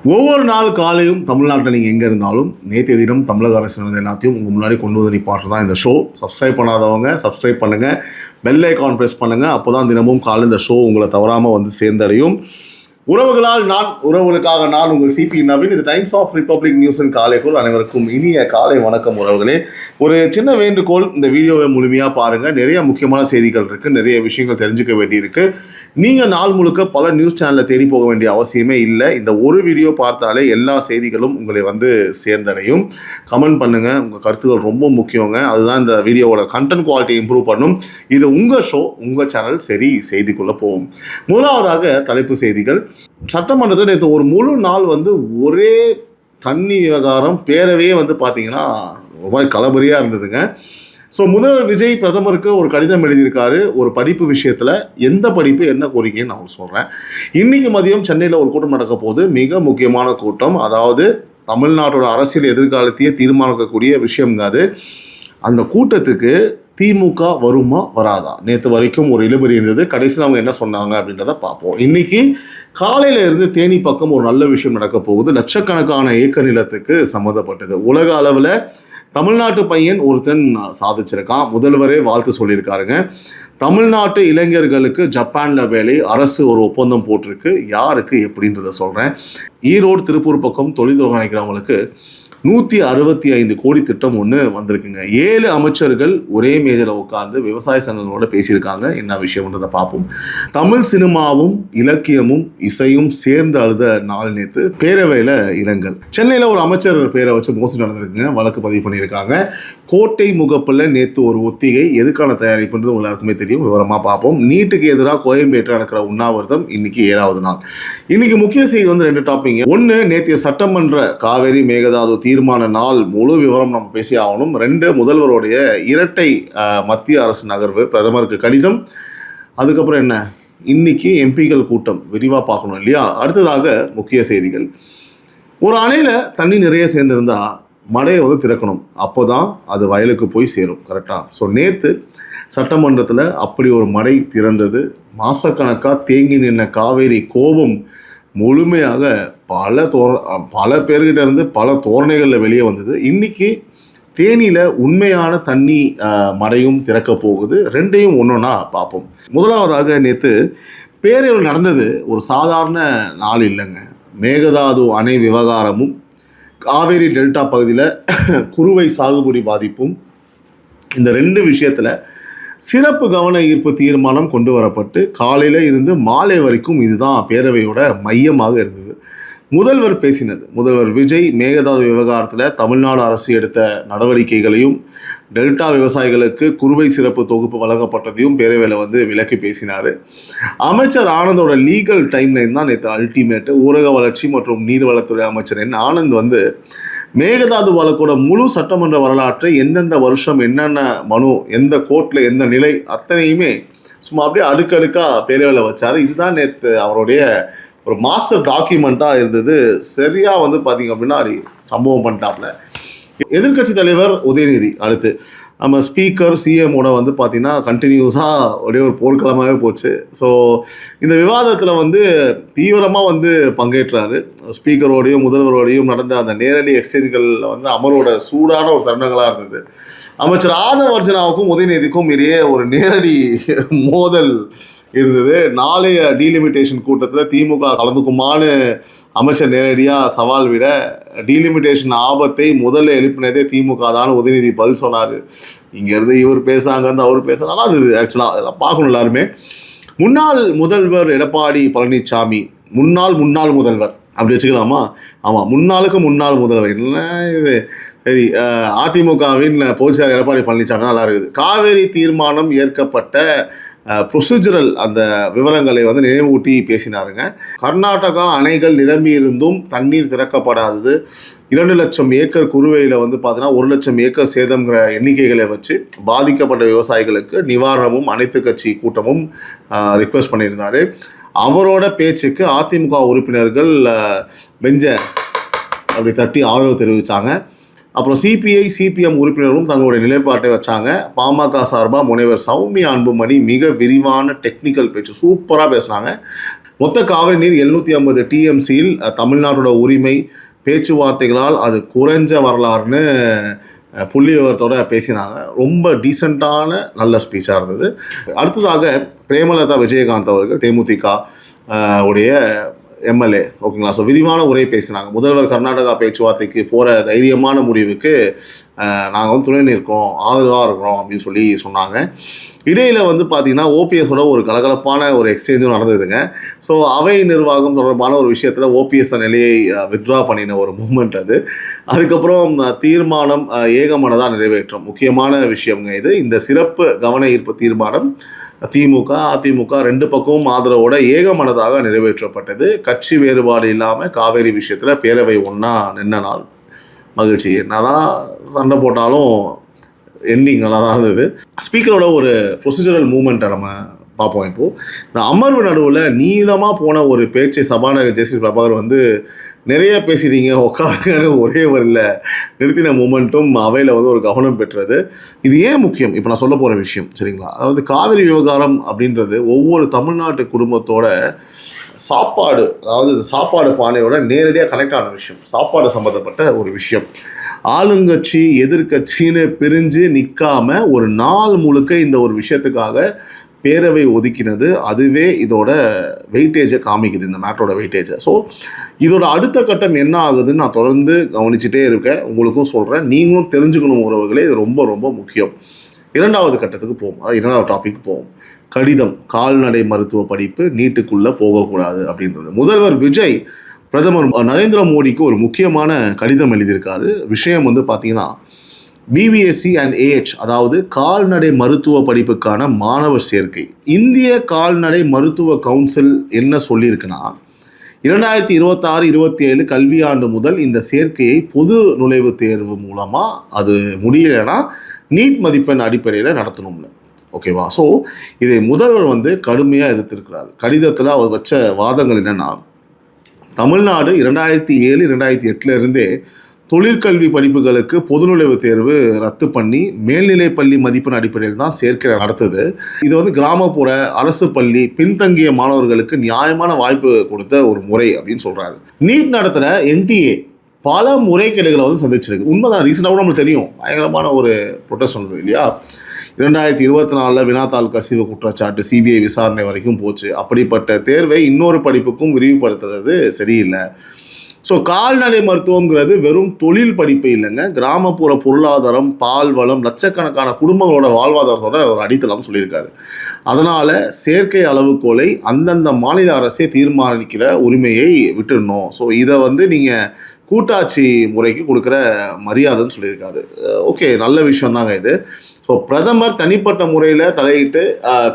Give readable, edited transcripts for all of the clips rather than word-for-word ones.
ஒவ்வொரு நாள் காலையும் தமிழ்நாட்டில் நீங்கள் எங்கே இருந்தாலும் நேற்றைய தினம் தமிழக அரசு எல்லாத்தையும் உங்கள் முன்னாடி கொண்டு வந்து நிப்பாட்டு தான் இந்த ஷோ. சப்ஸ்கிரைப் பண்ணாதவங்க சப்ஸ்கிரைப் பண்ணுங்கள், பெல் ஐக்கான் ப்ரெஸ் பண்ணுங்கள். அப்போ தான் தினமும் காலை இந்த ஷோ உங்களை தவறாமல் வந்து சேர்ந்தடையும். உறவுகளால் நான், உறவுகளுக்காக நான் உங்கள் சிபி நவீன். இது டைம்ஸ் ஆஃப் ரிப்பப்ளிக் நியூஸின் காலைக்குள் அனைவருக்கும் இனிய காலை வணக்கம் உறவுகளே. ஒரு சின்ன வேண்டுகோள், இந்த வீடியோவை முழுமையாக பாருங்கள். நிறைய முக்கியமான செய்திகள் இருக்குது, நிறைய விஷயங்கள் தெரிஞ்சுக்க வேண்டியிருக்கு. நீங்கள் நாள் முழுக்க பல நியூஸ் சேனலில் தேடி போக வேண்டிய அவசியமே இல்லை. இந்த ஒரு வீடியோ பார்த்தாலே எல்லா செய்திகளும் உங்களை வந்து சேர்ந்தடையும். கமெண்ட் பண்ணுங்கள், உங்கள் கருத்துக்கள் ரொம்ப முக்கியங்க. அதுதான் இந்த வீடியோவோட கண்டென்ட் குவாலிட்டி இம்ப்ரூவ் பண்ணும். இது உங்கள் ஷோ, உங்கள் சேனல். சரி, செய்திக்குள்ளே போகும். முதலாவதாக தலைப்பு செய்திகள். சட்டமன்றத்தில் நேற்று ஒரு முழு நாள் வந்து ஒரே தண்ணி விவகாரம், பேரவையே வந்து பார்த்தீங்கன்னா ரொம்ப கலபரியாக இருந்ததுங்க. ஸோ முதல்வர் விஜய் பிரதமருக்கு ஒரு கடிதம் எழுதியிருக்காரு ஒரு படிப்பு விஷயத்தில். எந்த படிப்பு, என்ன கோரிக்கைன்னு நான் சொல்கிறேன். இன்றைக்கி மதியம் சென்னையில் ஒரு கூட்டம் நடக்க போகுது, மிக முக்கியமான கூட்டம். அதாவது தமிழ்நாட்டோட அரசியல் எதிர்காலத்தையே தீர்மானிக்கக்கூடிய விஷயம்ங்க அது. அந்த கூட்டத்துக்கு திமுக வருமா வராதா? நேற்று வரைக்கும் ஒரு இழுபறி இருந்தது. கடைசியில் அவங்க என்ன சொன்னாங்க அப்படின்றத பார்ப்போம். இன்னைக்கு காலையில இருந்து தேனி பக்கம் ஒரு நல்ல விஷயம் நடக்க போகுது. லட்சக்கணக்கான ஏக்கர் நிலத்துக்கு சம்மந்தப்பட்டது. உலக அளவில் தமிழ்நாட்டு பையன் ஒருத்தன் சாதிச்சிருக்கான். முதல்வரே வாழ்த்து சொல்லியிருக்காருங்க. தமிழ்நாட்டு இளைஞர்களுக்கு ஜப்பானில் வேலை, அரசு ஒரு ஒப்பந்தம் போட்டிருக்கு. யாருக்கு எப்படின்றத சொல்கிறேன். ஈரோடு திருப்பூர் பக்கம் தொழில் நினைக்கிறவங்களுக்கு 165 கோடி திட்டம் ஒன்று வந்திருக்குங்க. 7 அமைச்சர்கள் ஒரே மேஜையில் உட்கார்ந்து விவசாய சங்கங்களோட பேசியிருக்காங்க. என்ன விஷயம்ன்றதை பார்ப்போம். தமிழ் சினிமாவும் இலக்கியமும் இசையும் சேர்ந்து அழுத நாள் நேற்று பேரவையில் இரங்கல். சென்னையில் ஒரு அமைச்சர் பேரை வச்சு மோசடி நடந்திருக்குங்க, வழக்கு பதிவு பண்ணியிருக்காங்க. கோட்டை முகப்பில் நேற்று ஒரு ஒத்திகை, எதுக்கான தயாரிப்புன்றது எல்லாருக்குமே தெரியும், விவரமாக பார்ப்போம். நீட்டுக்கு எதிராக கோயம்பேட்டில் நடக்கிற உண்ணாவிரதம் இன்னைக்கு 7வது நாள். இன்னைக்கு முக்கிய செய்தி வந்து 2 டாபிக். ஒன்று, நேற்றைய சட்டமன்ற காவேரி மேகதாது தீர்மான நாள் முழு விவரம் நம்ம பேசி ஆகணும். 2, முதல்வருடைய இரட்டை மத்திய அரசு நகர்வு, பிரதமருக்கு கடிதம். அதுக்கப்புறம் என்ன, இன்னைக்கு எம்பிக்கள் கூட்டம் விரிவாக பார்க்கணும் இல்லையா? அடுத்ததாக முக்கிய செய்திகள். ஒரு அணையில் தண்ணி நிறைய சேர்ந்திருந்தா மழையை வந்து திறக்கணும், அப்போ தான் அது வயலுக்கு போய் சேரும். கரெக்டாக? ஸோ நேற்று சட்டமன்றத்தில் அப்படி ஒரு மழை திறந்தது. மாசக்கணக்காக தேங்கி நின்ற காவேரி கோபம் முழுமையாக பல பேர்கிட்ட இருந்து பல தோரணைகளில் வெளியே வந்தது. இன்னைக்கு தேனியில் உண்மையான தண்ணி மடையும் திறக்க போகுது. 2ஐயும் ஒன்றா பார்ப்போம். முதலாவதாக நேற்று பேரவையில் நடந்தது ஒரு சாதாரண நாள் இல்லைங்க. மேகதாது அணை விவகாரமும் காவேரி டெல்டா பகுதியில் குறுவை சாகுபடி பாதிப்பும், இந்த 2 விஷயத்தில் சிறப்பு கவன ஈர்ப்பு தீர்மானம் கொண்டு வரப்பட்டு காலையில் இருந்து மாலை வரைக்கும் இதுதான் பேரவையோட மையமாக இருந்தது. முதல்வர் பேசினது, முதல்வர் விஜய் மேகதாது விவகாரத்தில் தமிழ்நாடு அரசு எடுத்த நடவடிக்கைகளையும் டெல்டா விவசாயிகளுக்கு குறுவை சிறப்பு தொகுப்பு வழங்கப்பட்டதையும் பேரவையில் வந்து விளக்கி பேசினார். அமைச்சர் ஆனந்தோட லீகல் டைம்லைன் தான் நேற்று அல்டிமேட்டு. ஊரக வளர்ச்சி மற்றும் நீர்வளத்துறை அமைச்சர் ஆனந்த் வந்து மேகதாது வழக்கோட முழு சட்டமன்ற வரலாற்றை, எந்தெந்த வருஷம் என்னென்ன மனு, எந்த கோர்ட்டில் எந்த நிலை, அத்தனையுமே சும்மா அப்படியே அடுக்கடுக்காக பேரவையில் வச்சார். இதுதான் நேற்று அவருடைய ஒரு மாஸ்டர் டாக்குமெண்ட்டாக இருந்தது. சரியாக வந்து பார்த்திங்க அப்படின்னா சம்பவம் பண்ணிட்டாப்ல. எதிர்கட்சி தலைவர் உதயநிதி, அடுத்து நம்ம ஸ்பீக்கர் சிஎம்மோட வந்து பார்த்திங்கன்னா கண்டினியூஸாக ஒரே ஒரு போர்க்களமாகவே போச்சு. ஸோ இந்த விவாதத்தில் வந்து தீவிரமாக வந்து பங்கேற்றார். ஸ்பீக்கரோடையும் முதல்வரோடையும் நடந்த அந்த நேரடி எக்ஸ்சேஞ்சுகளில் வந்து அமரோட சூடான ஒரு தருணங்களாக இருந்தது. அமைச்சர் ஆதவ் அர்ஜுனாவுக்கும் உதயநிதிக்கும் இடையே ஒரு நேரடி மோதல் இருந்தது. நாளைய டீலிமிட்டேஷன் கூட்டத்தில் திமுக கலந்துக்குமான்னு அமைச்சர் நேரடியாக சவால் விட, டீலிமிட்டேஷன் ஆபத்தை முதல்ல எழுப்பினதே திமுக தான் உதயநிதி பதில் சொன்னார். இங்கேருந்து இவர் பேசாங்கன்னு அவர் பேச நல்லா இருந்தது. ஆக்சுவலாக அதெல்லாம் பார்க்கணும் எல்லாருமே. முன்னாள் முதல்வர் எடப்பாடி பழனிசாமி, முன்னாள் முதல்வர் அப்படி வச்சுக்கலாமா? ஆமாம், முன்னாளுக்கு முன்னாள் முதல்வர். என்ன இது? சரி, அதிமுகவின் பொதுச்செயலாளர் எடப்பாடி பழனிசாமி நல்லா இருக்குது. காவேரி தீர்மானம் ஏற்கப்பட்ட ப்ரொசீஜரல் அந்த விவரங்களை வந்து நினைவூட்டி பேசினாருங்க. கர்நாடகா அணைகள் நிரம்பி இருந்தும் தண்ணீர் திறக்கப்படாதது, 2 லட்சம் ஏக்கர் குறுவையில் வந்து பார்த்தீங்கன்னா 1 லட்சம் ஏக்கர் சேதம்ங்கிற எண்ணிக்கைகளை வச்சு பாதிக்கப்பட்ட விவசாயிகளுக்கு நிவாரணமும் அனைத்து கட்சி கூட்டமும் ரிக்வெஸ்ட் பண்ணியிருந்தார். அவரோட பேச்சுக்கு அதிமுக உறுப்பினர்கள் பெஞ்சை அப்படி தட்டி ஆதரவு தெரிவித்தாங்க. அப்புறம் சிபிஐ சிபிஎம் உறுப்பினர்களும் தங்களுடைய நிலைப்பாட்டை வச்சாங்க. பாமக சார்பாக முனைவர் சௌமியா அன்புமணி மிக விரிவான டெக்னிக்கல் பேச்சு சூப்பராக பேசுனாங்க. மொத்த காவிரி நீர் 750 டிஎம்சியில் தமிழ்நாட்டோட உரிமை பேச்சுவார்த்தைகளால் அது குறைஞ்ச வரலாறுன்னு புள்ளி விவரத்தோட பேசினாங்க. ரொம்ப டீசெண்டான நல்ல ஸ்பீச்சாக இருந்தது. அடுத்ததாக பிரேமலதா விஜயகாந்த் அவர்கள் தேமுதிக உடைய எம்எல்ஏ, ஓகேங்களா. ஸோ விரிவான உரை பேசினாங்க. முதல்வர் கர்நாடகா பேச்சுவார்த்தைக்கு போகிற தைரியமான முடிவுக்கு நாங்கள் வந்து துணை நிற்கிறோம், ஆதரவாக இருக்கிறோம் அப்படின்னு சொல்லி சொன்னாங்க. இடையில் வந்து பார்த்திங்கன்னா ஓபிஎஸோட ஒரு கலகலப்பான ஒரு எக்ஸ்சேஞ்சும் நடந்ததுங்க. ஸோ அவை நிர்வாகம் தொடர்பான ஒரு விஷயத்தில் ஓபிஎஸ் நிலையை வித்ட்ரா பண்ணின ஒரு மூமெண்ட் அது. அதுக்கப்புறம் தீர்மானம் ஏகமனதாக நிறைவேற்றும் முக்கியமான விஷயங்க இது. இந்த சிறப்பு கவன ஈர்ப்பு தீர்மானம் திமுக அதிமுக ரெண்டு பக்கமும் ஆதரவோட ஏகமனதாக நிறைவேற்றப்பட்டது. கட்சி வேறுபாடு இல்லாமல் காவேரி விஷயத்தில் பேரவை ஒன்றா நின்ன நாள். மகிழ்ச்சி. என்னதான் சண்டை போட்டாலும் எண்டிங் நல்லா தான் இருந்தது. ஸ்பீக்கரோட ஒரு ப்ரொசீஜரல் மூமெண்ட்டை நம்ம பார்ப்போம். இப்போது இந்த அமர்வு நடுவில் நீளமாக போன ஒரு பேச்சை சபாநாயகர் ஜெயஸ்ரீ பிரபாகர் வந்து நிறைய பேசிட்டீங்க உட்காருங்க ஒரே வரியில் நிறுத்தின மூமெண்ட்டும் அவையில் வந்து ஒரு கவனம் பெற்றது. இது ஏன் முக்கியம் இப்போ நான் சொல்ல போகிற விஷயம், சரிங்களா? அதாவது காவிரி விவகாரம் அப்படின்றது ஒவ்வொரு தமிழ்நாட்டு குடும்பத்தோட சாப்பாடு, அதாவது சாப்பாடு பானையோட நேரடியாக கனெக்ட் ஆன விஷயம், சாப்பாடு சம்மந்தப்பட்ட ஒரு விஷயம். ஆளுங்கட்சி எதிர்கட்சின்னு பிரிஞ்சு நிற்காம ஒரு நாள் முழுக்க இந்த ஒரு விஷயத்துக்காக பேரவை ஒதுக்கினது அதுவே இதோட வெயிட்டேஜை காமிக்குது, இந்த மேட்டரோட வெயிட்டேஜை. ஸோ இதோட அடுத்த கட்டம் என்ன ஆகுதுன்னு நான் தொடர்ந்து கவனிச்சுட்டே இருக்கேன், உங்களுக்கும் சொல்கிறேன், நீங்களும் தெரிஞ்சுக்கணும் உறவுகளே. இது ரொம்ப ரொம்ப முக்கியம். இரண்டாவது கட்டத்துக்கு போவோம், அதாவது இரண்டாவது டாபிக் போவோம். கடிதம், கால்நடை மருத்துவ படிப்பு நீட்டுக்குள்ளே போகக்கூடாது அப்படின்றது. முதல்வர் விஜய் பிரதமர் நரேந்திர மோடிக்கு ஒரு முக்கியமான கடிதம் எழுதியிருக்காரு. விஷயம் வந்து பார்த்தீங்கன்னா பிபிஎஸ்சி அண்ட் ஏஹெச், அதாவது கால்நடை மருத்துவ படிப்புக்கான மாணவர் சேர்க்கை. இந்திய கால்நடை மருத்துவ கவுன்சில் என்ன சொல்லியிருக்குன்னா 2026-27 கல்வியாண்டு முதல் இந்த சேர்க்கையை பொது நுழைவுத் தேர்வு மூலமாக அது முடியலைன்னா நீட் மதிப்பெண் அடிப்படையில் நடத்தணும்னு, ஓகேவா? ஸோ இதை முதல்வர் வந்து கடுமையாக எதிர்த்திருக்கிறார். கடிதத்தில் அவர் வச்ச வாதங்கள் என்னென்னா, தமிழ்நாடு 2007-2008 தொழிற்கல்வி படிப்புகளுக்கு பொது நுழைவுத் தேர்வு ரத்து பண்ணி மேல்நிலை பள்ளி மதிப்பெண் அடிப்படையில் தான் சேர்க்கை நடத்துது. இது வந்து கிராமப்புற அரசு பள்ளி பின்தங்கிய மாணவர்களுக்கு நியாயமான வாய்ப்பு கொடுத்த ஒரு முறை அப்படின்னு சொல்கிறாரு. நீட் நடத்துகிற என்டிஏ பல முறைகேடுகளை வந்து சந்திச்சிருக்கு. உண்மைதான், ரீசெண்டாக கூட நம்மளுக்கு தெரியும், பயங்கரமான ஒரு ப்ரொட்டஸ்ட் வந்தது இல்லையா? 2024 வினாத்தாள் கசிவு குற்றச்சாட்டு சிபிஐ விசாரணை வரைக்கும் போச்சு. அப்படிப்பட்ட தேர்வை இன்னொரு படிப்புக்கும் விரிவுபடுத்துறது சரியில்லை. ஸோ கால்நடை மருத்துவங்கிறது வெறும் தொழில் படிப்பு இல்லைங்க, கிராமப்புற பொருளாதாரம், பால் வளம், லட்சக்கணக்கான குடும்பங்களோட வாழ்வாதாரத்தோட ஒரு அடித்தளம் சொல்லியிருக்காரு. அதனால் சேர்க்கை அளவுகோலை அந்தந்த மாநில அரசே தீர்மானிக்கிற உரிமையை விட்டுடணும். ஸோ இதை வந்து நீங்கள் கூட்டாட்சி முறைக்கு கொடுக்குற மரியாதைன்னு சொல்லியிருக்காரு. ஓகே, நல்ல விஷயம் தாங்க இது. ஸோ பிரதமர் தனிப்பட்ட முறையில் தலையிட்டு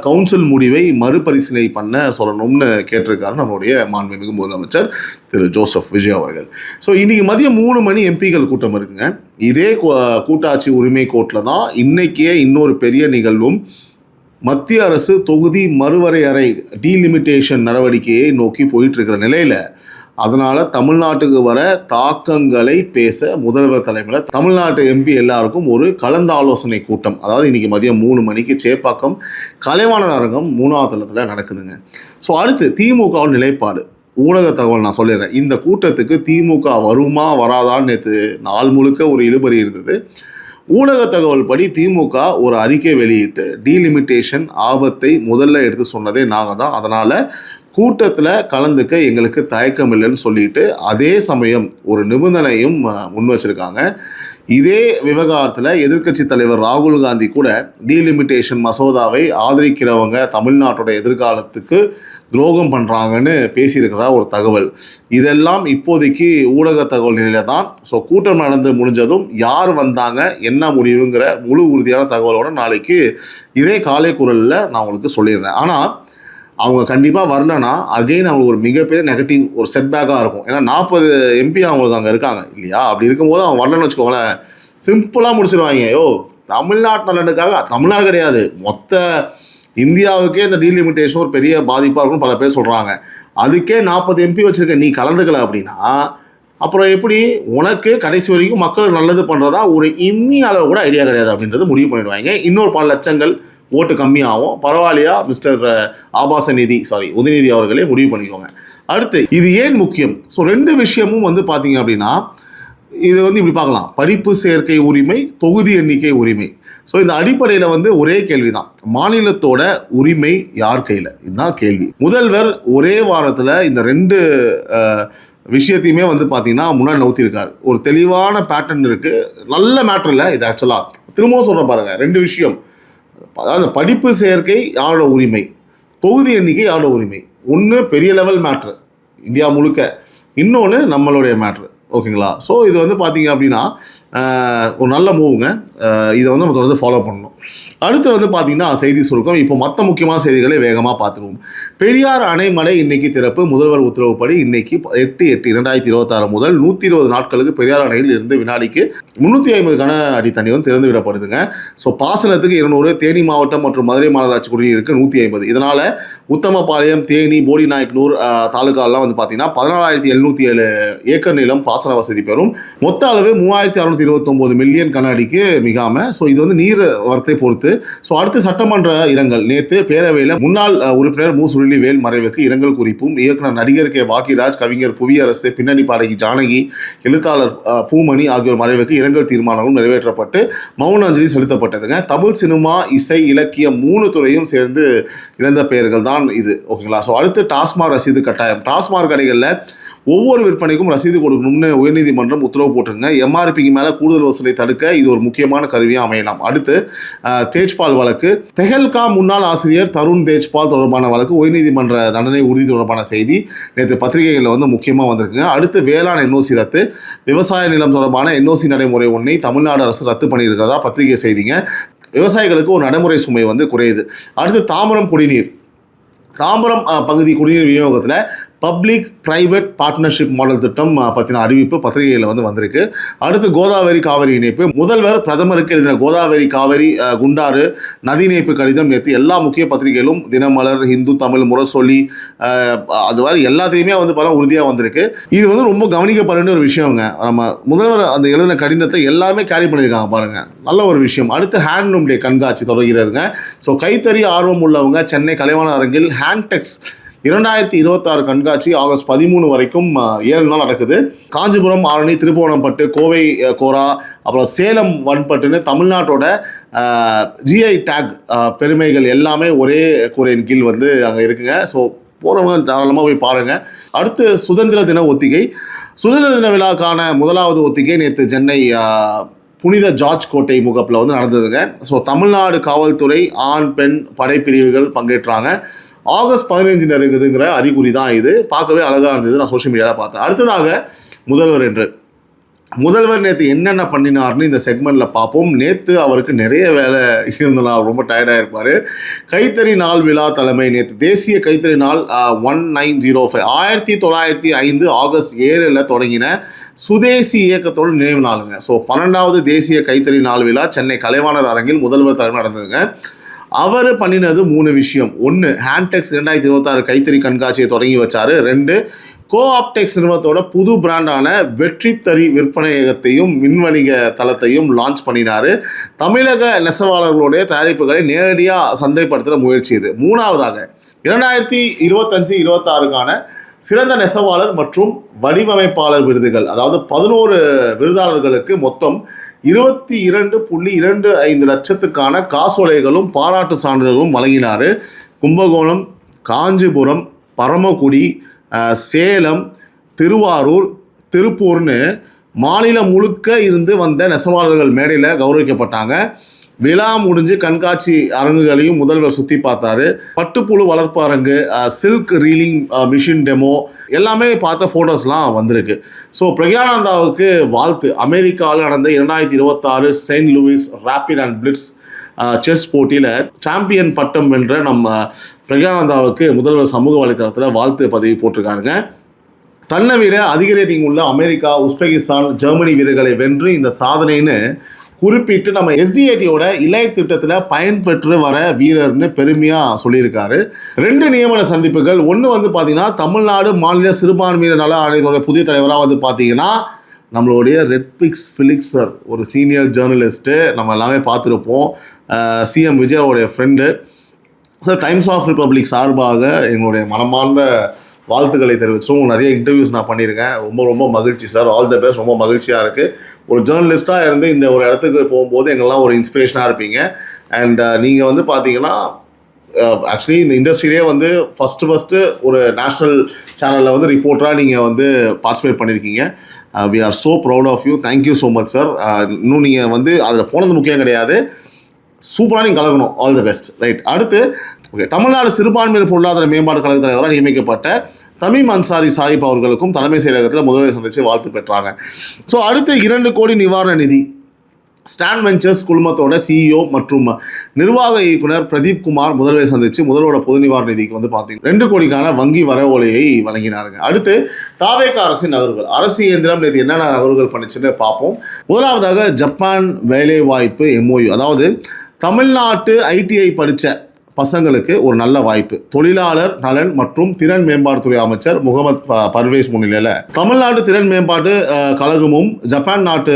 கவுன்சில் முடிவை மறுபரிசீலனை பண்ண சொல்லணும்னு கேட்டிருக்காரு நம்மளுடைய மாண்புமிகு முதலமைச்சர் திரு ஜோசப் விஜய் அவர்கள். ஸோ இன்றைக்கி மதியம் 3 மணி எம்பிக்கள் கூட்டம் இருக்குங்க. இதே கூட்டாட்சி உரிமை கோர்ட்டில் தான் இன்றைக்கே இன்னொரு பெரிய நிகழ்வும் மத்திய அரசு தொகுதி மறுவரையறை டீலிமிட்டேஷன் நடவடிக்கையை நோக்கி போயிட்டுருக்கிற நிலையில், அதனால் தமிழ்நாட்டுக்கு வர தாக்கங்களை பேச முதல்வர் தலைமையில் தமிழ்நாட்டு எம்பி எல்லாருக்கும் ஒரு கலந்து ஆலோசனை கூட்டம், அதாவது இன்றைக்கி மதியம் 3 மணிக்கு சேப்பாக்கம் கலைவாணர் அரங்கம் 3வது தளத்தில் நடக்குதுங்க. ஸோ அடுத்து திமுக நிலைப்பாடு, ஊடக தகவல் நான் சொல்லிடுறேன். இந்த கூட்டத்துக்கு திமுக வருமா வராதான்னு நேற்று நாள் முழுக்க ஒரு இழுபறி இருந்தது. ஊடக தகவல் படி திமுக ஒரு அறிக்கை வெளியிட்டு டீலிமிட்டேஷன் ஆபத்தை முதல்ல எடுத்து சொன்னதே நாங்கள் தான், அதனால் கூட்டத்தில் கலந்துக்க எங்களுக்கு தயக்கம் இல்லைன்னு சொல்லிட்டு அதே சமயம் ஒரு நிபந்தனையும் முன் வச்சுருக்காங்க. இதே விவகாரத்தில் எதிர்க்கட்சி தலைவர் ராகுல் காந்தி கூட டீலிமிட்டேஷன் மசோதாவை ஆதரிக்கிறவங்க தமிழ்நாட்டோட எதிர்காலத்துக்கு துரோகம் பண்ணுறாங்கன்னு பேசியிருக்கிறதா ஒரு தகவல். இதெல்லாம் இப்போதைக்கு ஊடக தகவல் நிலையில் தான். ஸோ கூட்டம் நடந்து முடிஞ்சதும் யார் வந்தாங்க, என்ன முடிவுங்கிற முழு உறுதியான தகவலோடு நாளைக்கு இதே காலை குரலில் நான் உங்களுக்கு சொல்லிடுறேன். ஆனால் அவங்க கண்டிப்பாக வரலன்னா அகெயின் அவங்களுக்கு ஒரு மிகப்பெரிய நெகட்டிவ் ஒரு செட்பேக்காக இருக்கும். ஏன்னா 40 எம்பி அவங்களுக்கு அங்கே இருக்காங்க இல்லையா? அப்படி இருக்கும்போது அவங்க வரலன்னு வச்சுக்கோங்களேன், சிம்பிளாக முடிச்சிருவாங்க. தமிழ்நாட்டு நலனுக்காக, தமிழ்நாடு கிடையாது மொத்த இந்தியாவுக்கே இந்த டீலிமிட்டேஷன் ஒரு பெரிய பாதிப்பாக இருக்கும்னு பல பேர் சொல்கிறாங்க. அதுக்கே 40 எம்பி வச்சுருக்க நீ கலந்துக்கல அப்படின்னா அப்புறம் எப்படி உனக்கு கடைசி வரைக்கும் மக்கள் நல்லது பண்ணுறதா ஒரு இம்மி அளவு கூட ஐடியா கிடையாது அப்படின்றது முடிவு பண்ணிடுவாங்க. இன்னொரு பல லட்சங்கள் ஓட்டு கம்மியாகும், பரவாயில்லையா மிஸ்டர் உதயநிதி அவர்களே முடிவு பண்ணிக்கோங்க. அடுத்து இது ஏன் முக்கியம்? ஸோ 2 விஷயமும் வந்து பார்த்தீங்க அப்படின்னா, இது வந்து இப்படி பார்க்கலாம், படிப்பு சேர்க்கை உரிமை, தொகுதி எண்ணிக்கை உரிமை. ஸோ இந்த அடிப்படையில் வந்து ஒரே கேள்வி தான், மாநிலத்தோட உரிமை யார் கையில்? இதுதான் கேள்வி. முதல்வர் ஒரே வாரத்தில் இந்த 2 விஷயத்தையுமே வந்து பார்த்தீங்கன்னா முன்னாடி நவுத்திருக்காரு. ஒரு தெளிவான பேட்டர்ன் இருக்குது. நல்ல மேட்ரு இல்லை இது ஆக்சுவலாக, திரும்பவும் சொல்கிற பாருங்கள் 2 விஷயம். அதாவது படிப்பு சேர்க்கை யாரோட உரிமை, தொகுதி எண்ணிக்கை யாரோட உரிமை. ஒன்று பெரிய லெவல் மேட்ரு இந்தியா முழுக்க, இன்னொன்று நம்மளுடைய மேட்ரு. ஓகேங்களா? ஸோ இது வந்து பார்த்தீங்க அப்படின்னா ஒரு நல்ல மூவுங்க. இதை வந்து நம்ம தொடர்ந்து ஃபாலோ பண்ணணும். அடுத்து வந்து பார்த்தீங்கன்னா செய்தி சுருக்கம். இப்போ மற்ற முக்கியமான செய்திகளை வேகமாக பார்த்துருவோம். பெரியார் அணைமடை இன்னைக்கு திறப்பு. முதல்வர் உத்தரவுப்படி இன்னைக்கு 8/8/2026 முதல் 120 நாட்களுக்கு பெரியார் அணையில் இருந்து வினாடிக்கு 350 கன அடி தண்ணி வந்து திறந்து விடப்படுதுங்க. ஸோ பாசனத்துக்கு 200, தேனி மாவட்டம் மற்றும் மதுரை மாநகராட்சி குடிநீருக்கு 150. இதனால் உத்தமபாளையம், தேனி, போடிநாயக்கனூர் தாலுக்காலாம் வந்து பார்த்தீங்கன்னா 14,707 ஏக்கர் நிலம் பாசன வசதி பெறும். மொத்த அளவு 3,629 மில்லியன் கன அடிக்கு மிகாம. ஸோ இது வந்து நீர் வரத்தை பொறுத்து. ஸோ அடுத்து சட்டமன்ற இரங்கல். நேற்று பேரவையில் முன்னாள் உறுப்பினர் மு. சுருளிவேல் மறைவுக்கு இரங்கல் குறிப்பும், இயக்குனர் நடிகர் கே. பாக்கியராஜ், கவிஞர் புவியரசு, பின்னணி பாடகி ஜானகி, எழுத்தாளர் பூமணி ஆகியோர் மறைவுக்கு இரங்கல் தீர்மானங்களும் நிறைவேற்றப்பட்டு மௌன அஞ்சலி செலுத்தப்பட்டதுங்க. தமிழ் சினிமா, இசை, இலக்கியம் 3 துறையும் சேர்ந்து இழந்த பெயர்கள் தான் இது. ஓகேங்களா? ஸோ அடுத்து டாஸ்மாக் ரசீது கட்டாயம். டாஸ்மாக் கடைகளில் ஒவ்வொரு விற்பனைக்கும் ரசீது கொடுக்கணும்னு உயர்நீதிமன்றம் உத்தரவு போட்டிருங்க. எம்ஆர்பிக்கு மேலே கூடுதல் வசூலை தடுக்க இது ஒரு முக்கியமான கருவியாக அமையலாம். அடுத்து தேஜ்பால் வழக்கு. தெஹல்கா முன்னாள் ஆசிரியர் தருண் தேஜ்பால் தொடர்பான வழக்கு உயர்நீதிமன்ற தண்டனை உறுதி தொடர்பான செய்தி நேற்று பத்திரிகைகளில் வந்து முக்கியமாக வந்திருக்குங்க. அடுத்து வேளாண் என்ஓசி ரத்து. விவசாய நிலம் தொடர்பான என்ஓசி நடைமுறை ஒன்றை தமிழ்நாடு அரசு ரத்து பண்ணியிருக்கிறதா பத்திரிகை செய்திங்க. விவசாயிகளுக்கு ஒரு நடைமுறை சுமை வந்து குறையுது. அடுத்து தாம்பரம் குடிநீர். தாம்பரம் பகுதி குடிநீர் விநியோகத்தில் பப்ளிக் பிரைவேட் பார்ட்னர்ஷிப் மாடல் திட்டம் பற்றின அறிவிப்பு பத்திரிகையில் வந்து வந்திருக்கு. அடுத்து கோதாவரி காவிரி இணைப்பு. முதல்வர் பிரதமருக்கு எழுதின கோதாவரி காவிரி குண்டாறு நதி இணைப்பு கடிதம் நேற்று எல்லா முக்கிய பத்திரிகைகளும், தினமலர், ஹிந்து தமிழ், முரசொலி, அது மாதிரி எல்லாத்தையுமே வந்து பல உறுதியாக வந்திருக்கு. இது வந்து ரொம்ப கவனிக்கப்பட வேண்டிய ஒரு விஷயங்க. நம்ம முதல்வர் அந்த எழுதின கடிதத்தை எல்லாருமே கேரி பண்ணியிருக்காங்க பாருங்கள், நல்ல ஒரு விஷயம். அடுத்து ஹேண்ட்லூம் டே கண்காட்சி தொடர்கிறதுங்க. ஸோ கைத்தறி ஆர்வம் உள்ளவங்க சென்னை கலைவாணர் அரங்கில் ஹேண்ட்டெக்ஸ் 2026 கண்காட்சி ஆகஸ்ட் 13 வரைக்கும் 7 நாள் நடக்குது. காஞ்சிபுரம், ஆரணி, திருப்புவனம்பட்டு, கோவை கோரா, அப்புறம் சேலம் வன்பட்டுன்னு தமிழ்நாட்டோட ஜிஐ டேக் பெருமைகள் எல்லாமே ஒரே கூரையின் கீழ் வந்து அங்கே இருக்குங்க. ஸோ போகிறவங்க தாராளமாக போய் பாருங்கள். அடுத்து சுதந்திர தின ஒத்திகை. சுதந்திர தின விழாக்கான முதலாவது ஒத்திகை நேற்று சென்னை புனித ஜார்ஜ் கோட்டை முகப்பில் வந்து நடந்ததுங்க. ஸோ தமிழ்நாடு காவல்துறை ஆண் பெண் படைப்பிரிவுகள் பங்கேற்றாங்க. ஆகஸ்ட் 15 நெருங்குதுங்கிற அறிகுறி தான் இது. பார்க்கவே அழகாக இருந்தது, நான் சோஷியல் மீடியாவில் பார்த்தேன். அடுத்ததாக முதல்வர் நேற்று என்னென்ன பண்ணினார்னு இந்த செக்மெண்ட்டில் பார்ப்போம். நேற்று அவருக்கு நிறைய வேலை இருந்தலாம், ரொம்ப டயர்டாக இருப்பார். கைத்தறி நாள் விழா தலைமை. நேற்று தேசிய கைத்தறி நாள் 1905 1905 ஆகஸ்ட் 7 தொடங்கின சுதேசி இயக்கத்தோட நினைவு நாளுங்க. ஸோ 12வது தேசிய கைத்தறி நாள் விழா சென்னை கலைவாணர் அரங்கில் முதல்வர் தலைமை நடந்ததுங்க. அவர் பண்ணினது 3 விஷயம். 1, ஹேண்ட்டெக்ஸ் 2026 கைத்தறி கண்காட்சியை தொடங்கி வச்சார். 2, கோஆப்டெக்ஸ் நிறுவனத்தோட புது பிராண்டான வெற்றித்தறி விற்பனையகத்தையும் மின்வணிக தளத்தையும் லான்ச் பண்ணினார். தமிழக நெசவாளர்களுடைய தயாரிப்புகளை நேரடியாக சந்தைப்படுத்துகிற முயற்சி இது. 3வதாக 2025-26க்கான சிறந்த நெசவாளர் மற்றும் வடிவமைப்பாளர் விருதுகள், அதாவது 11 விருதாளர்களுக்கு மொத்தம் 22.25 லட்சத்துக்கான காசோலைகளும் பாராட்டு சான்றிதழ்களும் வழங்கினார். கும்பகோணம், காஞ்சிபுரம், பரமக்குடி, சேலம், திருவாரூர், திருப்பூர்னு மாநிலம் முழுக்க இருந்து வந்த நெசவாளர்கள் மேடையில் கௌரவிக்கப்பட்டாங்க. விழா முடிஞ்சு கண்காட்சி அரங்குகளையும் முதல்வர் சுற்றி பார்த்தாரு. பட்டுப்புழு வளர்ப்பு அரங்கு, சில்க் ரீலிங் மிஷின் டெமோ எல்லாமே பார்த்த ஃபோட்டோஸ்லாம் வந்திருக்கு. ஸோ பிரக்யானந்தாவுக்கு வாழ்த்து. அமெரிக்காவில் நடந்த 2026 Saint Louis rapid and blitz chess போட்டியில் சாம்பியன் பட்டம் வென்ற நம்ம பிரக்யானந்தாவுக்கு முதல்வர் சமூக வலைத்தளத்தில் வாழ்த்து பதிவு போட்டிருக்காருங்க. தன்னை விட அதிக ரேட்டிங் உள்ள அமெரிக்கா, உஸ்பெகிஸ்தான், ஜெர்மனி வீரர்களை வென்று இந்த சாதனைன்னு குறிப்பிட்டு நம்ம எஸ்டிஏடியோட இலைட் திட்டத்தில் பயன்பெற்று வர வீரர்னு பெருமையாக சொல்லியிருக்காரு. 2 நியமன சந்திப்புகள். ஒன்று வந்து பார்த்தீங்கன்னா தமிழ்நாடு மாநில சிறுபான்மையினர் நல ஆணையத்தோட புதிய தலைவராக வந்து பார்த்தீங்கன்னா நம்மளுடைய ரெட்பிக்ஸ் ஃபிலிக்ஸ் சார் ஒரு சீனியர் ஜேர்னலிஸ்ட்டு, நம்ம எல்லாமே பார்த்துருப்போம். சிஎம் விஜயோடைய friend sir. Times of Republic சார்பாக எங்களுடைய மனமார்ந்த வாழ்த்துக்களை தெரிவிச்சோம். நிறைய இன்டர்வியூஸ் நான் பண்ணியிருக்கேன். ரொம்ப ரொம்ப மகிழ்ச்சி சார். All the best. ரொம்ப மகிழ்ச்சியாக இருக்குது. ஒரு ஜேர்னலிஸ்ட்டாக இருந்து இந்த ஒரு இடத்துக்கு போகும்போது எங்கெல்லாம் ஒரு இன்ஸ்பிரேஷனாக இருப்பீங்க. அண்ட் நீங்கள் வந்து பார்த்தீங்கன்னா ஆக்சுவலி இந்த இண்டஸ்ட்ரியிலே வந்து ஃபஸ்ட்டு ஒரு நேஷ்னல் சேனலில் வந்து ரிப்போர்ட்டராக நீங்கள் வந்து பார்ட்டிசிபேட் பண்ணியிருக்கீங்க. We are so proud of you. Thank you so much sir. இன்னும் நீங்கள் வந்து அதில் போனது முக்கியம் கிடையாது, சூப்பராக நீங்கள் கலக்கணும். All the best. ரைட். அடுத்து ஓகே, தமிழ்நாடு சிறுபான்மையினர் பொருளாதார மேம்பாடு கழக தலைவராக நியமிக்கப்பட்ட தமீம் அன்சாரி சாஹிப் அவர்களுக்கும் தலைமை செயலகத்தில் முதல்வர் சந்தித்து வாழ்த்து பெற்றாங்க. ஸோ அடுத்து 2 கோடி நிவாரண நிதி ஸ்டான் வெஞ்சர்ஸ் குழுமத்தோட சிஇஓ மற்றும் நிர்வாக இயக்குனர் பிரதீப் குமார் முதல்வரை சந்தித்து முதல்வரோட பொது நிவாரண நிதிக்கு வந்து பார்த்தீங்கன்னா 2 கோடிக்கான வங்கி வரவோலையை வழங்கினாருங்க. அடுத்து தாவேக அரசின் நகர்வுகள். அரசு இயந்திரம் நேற்று என்னென்ன நகர்வுகள் பண்ணிச்சுன்னு பார்ப்போம். முதலாவதாக ஜப்பான் வேலை வாய்ப்பு MOU, அதாவது தமிழ்நாட்டு ITI படித்த பசங்களுக்கு ஒரு நல்ல வாய்ப்பு. தொழிலாளர் நலன் மற்றும் திறன் மேம்பாட்டுத்துறை அமைச்சர் முகமது பர்வேஸ் முன்னிலையில் தமிழ்நாடு திறன் மேம்பாட்டு கழகமும் ஜப்பான் நாட்டு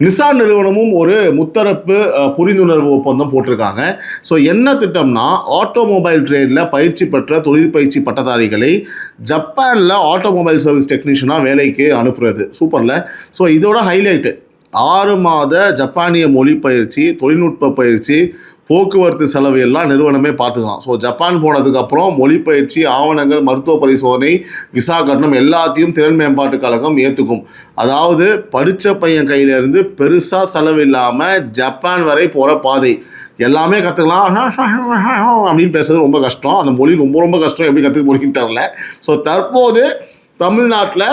நிசான் நிறுவனமும் ஒரு முத்தரப்பு புரிந்துணர்வு ஒப்பந்தம் போட்டிருக்காங்க. ஸோ என்ன திட்டம்னா, ஆட்டோமொபைல் ட்ரேடில் பயிற்சி பெற்ற தொழில் பயிற்சி பட்டதாரிகளை ஜப்பானில் ஆட்டோமொபைல் சர்வீஸ் டெக்னீஷியனாக வேலைக்கு அனுப்புறது. சூப்பரில். ஸோ இதோட ஹைலைட்டு 6 மாத ஜப்பானிய மொழி பயிற்சி, தொழில்நுட்ப பயிற்சி, போக்குவரத்து செலவு எல்லாம் நிறுவனமே பார்த்துக்கலாம். ஸோ ஜப்பான் போனதுக்கப்புறம் மொழி பயிற்சி, ஆவணங்கள், மருத்துவ பரிசோதனை, விசா கட்டணம் எல்லாத்தையும் திறன் மேம்பாட்டு கழகம் ஏற்றுக்கும். அதாவது படித்த பையன் கையிலேருந்து பெருசாக செலவு இல்லாமல் ஜப்பான் வரை போகிற பாதை எல்லாமே கற்றுக்கலாம். அப்படின்னு பேசுறது ரொம்ப கஷ்டம். அந்த மொழி ரொம்ப ரொம்ப கஷ்டம். எப்படி கற்றுக்க போறீங்கன்னு தெரில. ஸோ தற்போது தமிழ்நாட்டில்